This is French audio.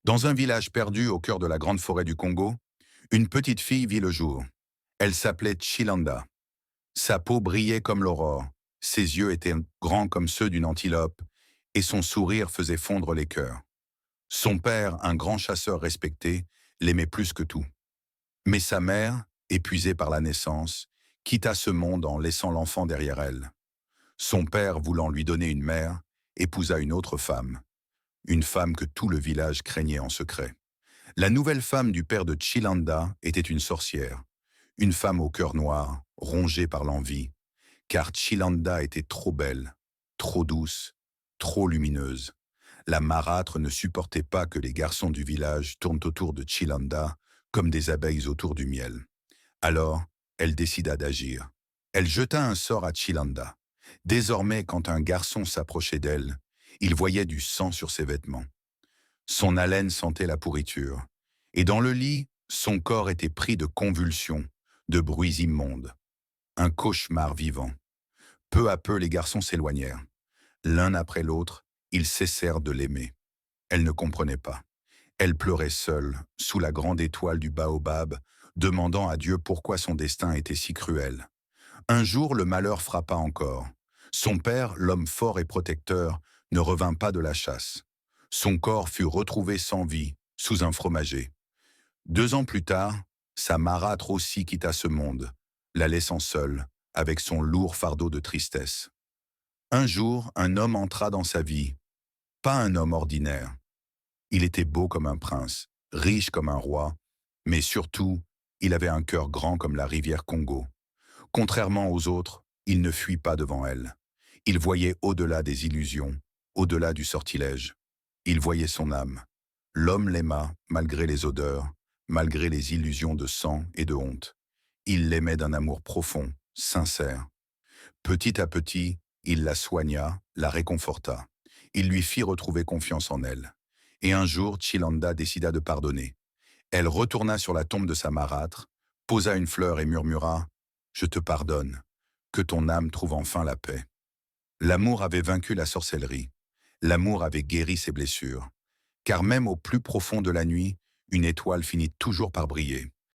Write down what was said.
Dans un village perdu au cœur de la grande forêt du Congo, une petite fille vit le jour. Elle s'appelait Chilanda. Sa peau brillait comme l'aurore, ses yeux étaient grands comme ceux d'une antilope, et son sourire faisait fondre les cœurs. Son père, un grand chasseur respecté, l'aimait plus que tout. Mais sa mère, épuisée par la naissance, quitta ce monde en laissant l'enfant derrière elle. Son père, voulant lui donner une mère, épousa une femme que tout le village craignait en secret. La nouvelle femme du père de Chilanda était une sorcière, une femme au cœur noir, rongée par l'envie, car Chilanda était trop belle, trop douce, trop lumineuse. La marâtre ne supportait pas que les garçons du village tournent autour de Chilanda comme des abeilles autour du miel. Alors, elle décida d'agir. Elle jeta un sort à Chilanda. Désormais, quand un garçon s'approchait d'elle, il voyait du sang sur ses vêtements. Son haleine sentait la pourriture. Et dans le lit, son corps était pris de convulsions, de bruits immondes. Un cauchemar vivant. Peu à peu, les garçons s'éloignèrent. L'un après l'autre, ils cessèrent de l'aimer. Elle ne comprenait pas. Elle pleurait seule, sous la grande étoile du baobab, demandant à Dieu pourquoi son destin était si cruel. Un jour, le malheur frappa encore. Son père, l'homme fort et protecteur, ne revint pas de la chasse. Son corps fut retrouvé sans vie, sous un fromager. 2 ans plus tard, sa marâtre aussi quitta ce monde, la laissant seule, avec son lourd fardeau de tristesse. Un jour, un homme entra dans sa vie, pas un homme ordinaire. Il était beau comme un prince, riche comme un roi, mais surtout, il avait un cœur grand comme la rivière Congo. Contrairement aux autres, il ne fuit pas devant elle. Il voyait au-delà des illusions, au-delà du sortilège. Il voyait son âme. L'homme l'aima malgré les odeurs, malgré les illusions de sang et de honte. Il l'aimait d'un amour profond, sincère. Petit à petit, il la soigna, la réconforta. Il lui fit retrouver confiance en elle. Et un jour, Chilanda décida de pardonner. Elle retourna sur la tombe de sa marâtre, posa une fleur et murmura « Je te pardonne, que ton âme trouve enfin la paix ». L'amour avait vaincu la sorcellerie. L'amour avait guéri ses blessures. Car même au plus profond de la nuit, une étoile finit toujours par briller.